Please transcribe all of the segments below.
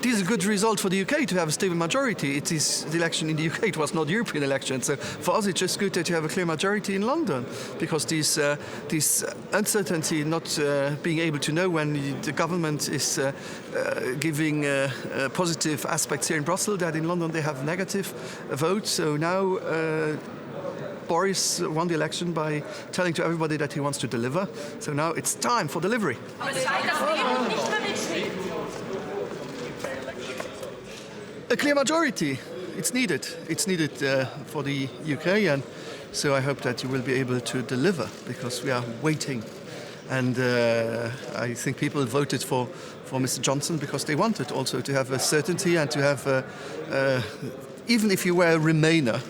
It is a good result for the UK to have a stable majority. It is the election in the UK. It was not European election. So for us, it's just good that you have a clear majority in London, because this uncertainty, not being able to know when the government is giving positive aspects here in Brussels, that in London they have negative votes. So now Boris won the election by telling to everybody that he wants to deliver. So now it's time for delivery. A clear majority. It's needed. It's needed for the UK, and so I hope that you will be able to deliver, because we are waiting. And I think people voted for Mr. Johnson because they wanted also to have a certainty and to have, even if you were a Remainer,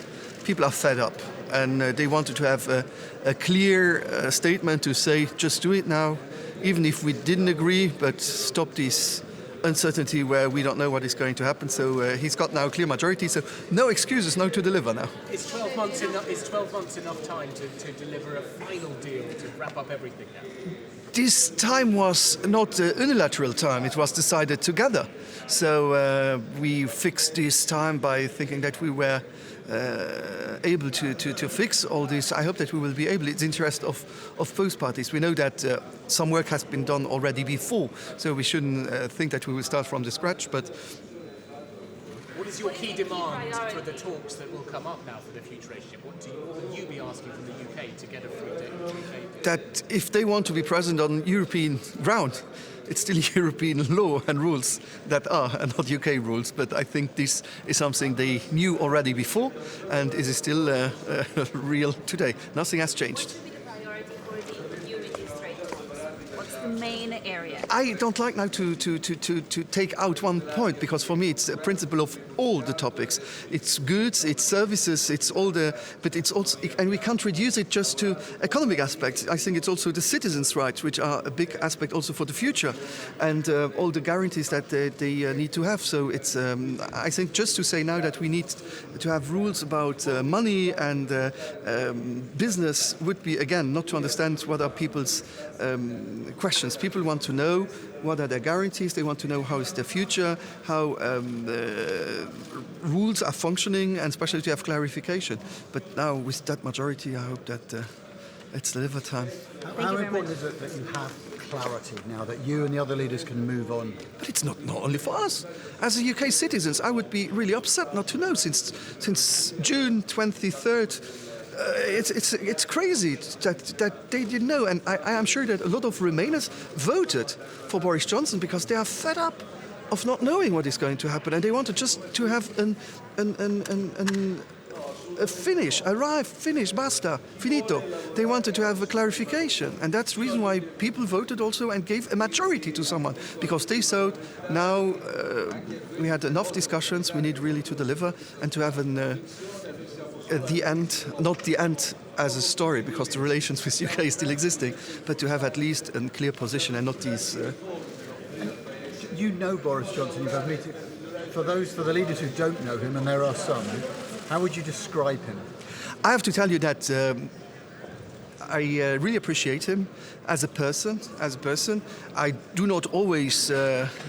people are fed up, and they wanted to have a clear statement to say, just do it now, even if we didn't agree, but stop this uncertainty where we don't know what is going to happen. So he's got now a clear majority, so no excuses, no to deliver now. Is 12 months enough time to deliver a final deal, to wrap up everything now? This time was not unilateral time, it was decided together. So we fixed this time by thinking that we were able to fix all this. I hope that we will be able. It's the interest of both parties. We know that some work has been done already before, so we shouldn't think that we will start from the scratch. But what is your key demand for the talks that will come up now for the future relationship? What will you be asking from the UK to get a free deal? That if they want to be present on European ground, it's still European law and rules that are, and not UK rules. But I think this is something they knew already before, and is still real today. Nothing has changed. The main area. I don't like now to take out one point, because for me it's a principle of all the topics. It's goods, it's services, it's all but it's also, and we can't reduce it just to economic aspects. I think it's also the citizens' rights, which are a big aspect also for the future, and all the guarantees that they need to have. So it's, I think, just to say now that we need to have rules about money and business would be, again, not to understand what are people's questions. People want to know what are their guarantees, they want to know how is their future, how rules are functioning, and especially to have clarification. But now with that majority, I hope that it's deliver time. How important is it that you have clarity now, that you and the other leaders can move on? But it's not only for us. As a UK citizens, I would be really upset not to know. Since June 23rd, it's crazy that they didn't know, and I am sure that a lot of Remainers voted for Boris Johnson because they are fed up of not knowing what is going to happen, and they wanted just to have a finish, basta, finito. They wanted to have a clarification, and that's the reason why people voted also and gave a majority to someone, because they thought now we had enough discussions, we need really to deliver and to have the end, not the end as a story, because the relations with UK is still existing, but to have at least a clear position and not these. You know Boris Johnson. You've had meetings. For the leaders who don't know him, and there are some, how would you describe him? I have to tell you that I really appreciate him as a person. I do not always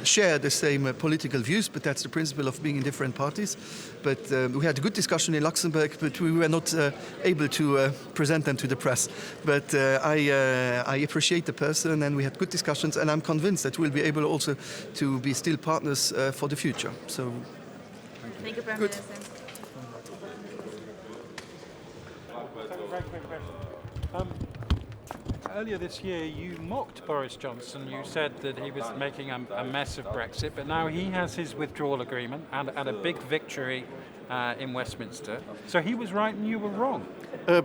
share the same political views, but that's the principle of being in different parties. But we had a good discussion in Luxembourg, but we were not able to present them to the press. But I appreciate the person, and we had good discussions, and I'm convinced that we'll be able also to be still partners for the future. So, Thank you, Prime good. Minister. Very quick question. Earlier this year, you mocked Boris Johnson. You said that he was making a mess of Brexit, but now he has his withdrawal agreement and a big victory in Westminster. So he was right and you were wrong.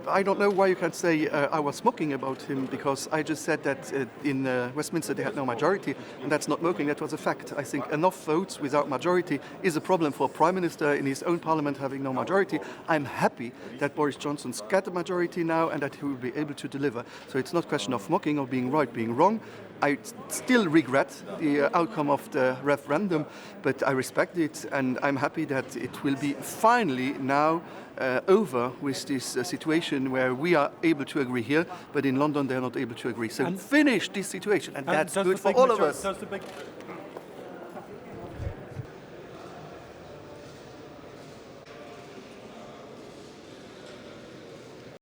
I don't know why you can say I was mocking about him, because I just said that in Westminster they had no majority, and that's not mocking, that was a fact. I think enough votes without majority is a problem for a Prime Minister in his own parliament having no majority. I'm happy that Boris Johnson's got a majority now and that he will be able to deliver. So it's not a question of mocking or being right, being wrong. I still regret the outcome of the referendum, but I respect it, and I'm happy that it will be finally now over with this situation where we are able to agree here, but in London they're not able to agree. So finish this situation, and that's good for all of us. Does the big